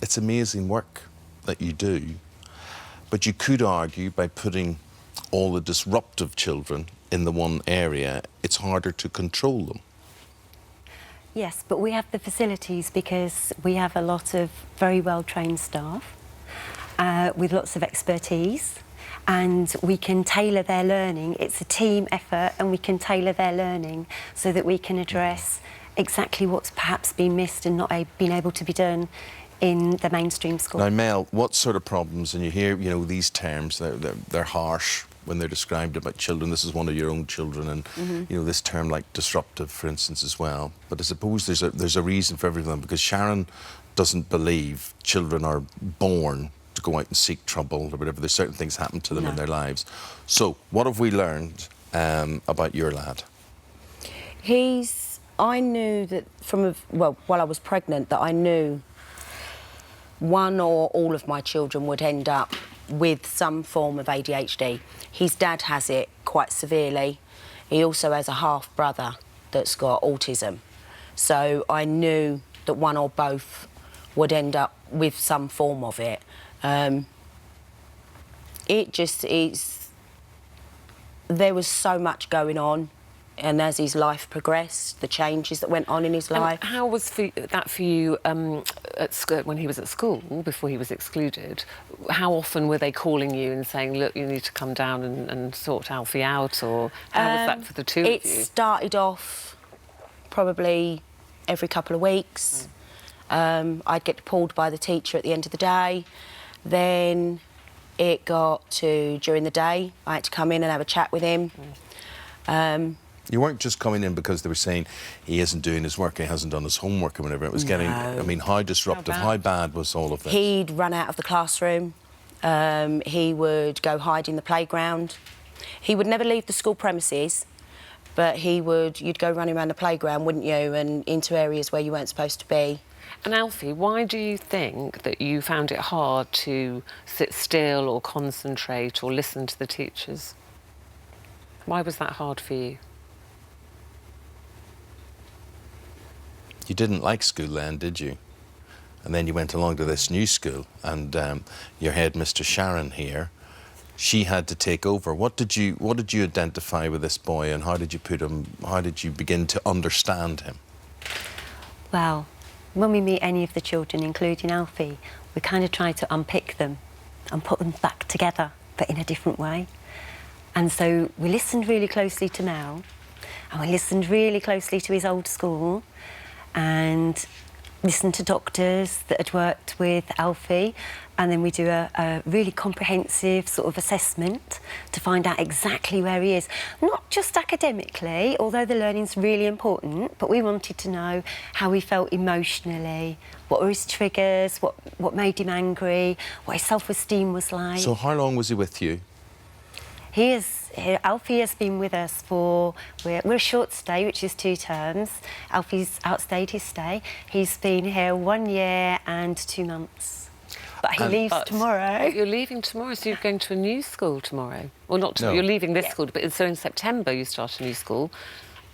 It's amazing work that you do, but you could argue by putting all the disruptive children in the one area, it's harder to control them. Yes, but we have the facilities because we have a lot of very well-trained staff with lots of expertise, and we can tailor their learning. It's a team effort, and we can tailor their learning so that we can address exactly what's perhaps been missed and not been able to be done in the mainstream school. Now, Mel, what sort of problems, and you hear, you know, these terms, they're harsh when they're described about children. This is one of your own children, and you know, this term like disruptive, for instance, as well. But I suppose there's a reason for everything, because Sharon doesn't believe children are born to go out and seek trouble or whatever. There's certain things happen to them in their lives. So what have we learned about your lad? I knew that while I was pregnant, that I knew one or all of my children would end up with some form of ADHD. His dad has it quite severely. He also has a half-brother that's got autism. So I knew that one or both would end up with some form of it. It just is... There was so much going on, and as his life progressed, the changes that went on in his life. And how was that for you when he was at school, before he was excluded? How often were they calling you and saying, look, you need to come down and sort Alfie out, or how was that for the two of you? It started off probably every couple of weeks. I'd get pulled by the teacher at the end of the day. Then it got to during the day, I had to come in and have a chat with him. You weren't just coming in because they were saying he isn't doing his work, he hasn't done his homework or whatever. It was getting, I mean, how disruptive, how bad was all of this? He'd run out of the classroom. He would go hide in the playground. He would never leave the school premises, but you'd go running around the playground, wouldn't you, and into areas where you weren't supposed to be. And Alfie, why do you think that you found it hard to sit still or concentrate or listen to the teachers? Why was that hard for you? You didn't like school then, did you? And then you went along to this new school, and your headmistress Sharon here, she had to take over. What did you identify with this boy, and how did you begin to understand him? Well, when we meet any of the children, including Alfie, we kind of try to unpick them and put them back together, but in a different way. And so we listened really closely to Mel, and we listened really closely to his old school, and listened to doctors that had worked with Alfie, and then we do a really comprehensive sort of assessment to find out exactly where he is. Not just academically, although the learning's really important, but we wanted to know how he felt emotionally, what were his triggers, what made him angry, what his self-esteem was like. So how long was he with you? Alfie has been with us for... We're a short stay, which is 2 terms. Alfie's outstayed his stay. He's been here 1 year and 2 months. But he leaves tomorrow. You're leaving tomorrow, so you're going to a new school tomorrow. Well, not tomorrow, you're leaving this school, but so in September you start a new school.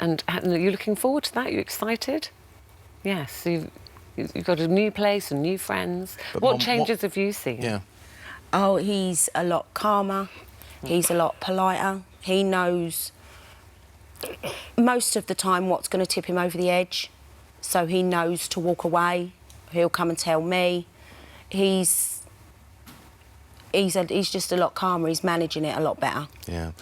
And you're looking forward to that? You're excited? Yes, so you've got a new place and new friends. But what changes have you seen? Yeah. Oh, he's a lot calmer. He's a lot politer. He knows most of the time what's going to tip him over the edge, so he knows to walk away. He'll come and tell me. He's just a lot calmer. He's managing it a lot better. Yeah.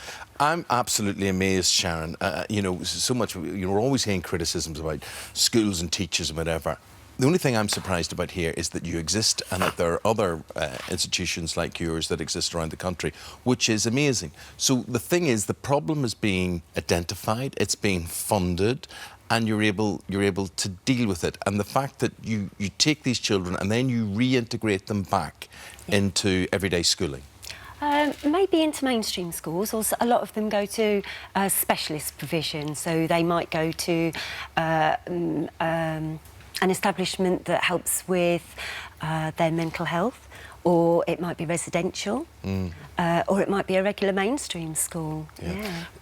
I'm absolutely amazed, Sharon. You know, so much, you're always hearing criticisms about schools and teachers and whatever. The only thing I'm surprised about here is that you exist and that there are other institutions like yours that exist around the country, which is amazing. So the thing is, the problem is being identified, it's being funded, and you're able to deal with it. And the fact that you take these children and then you reintegrate them back into everyday schooling. Maybe into mainstream schools. Also, a lot of them go to specialist provision, so they might go to an establishment that helps with their mental health, or it might be residential, or it might be a regular mainstream school. Yeah.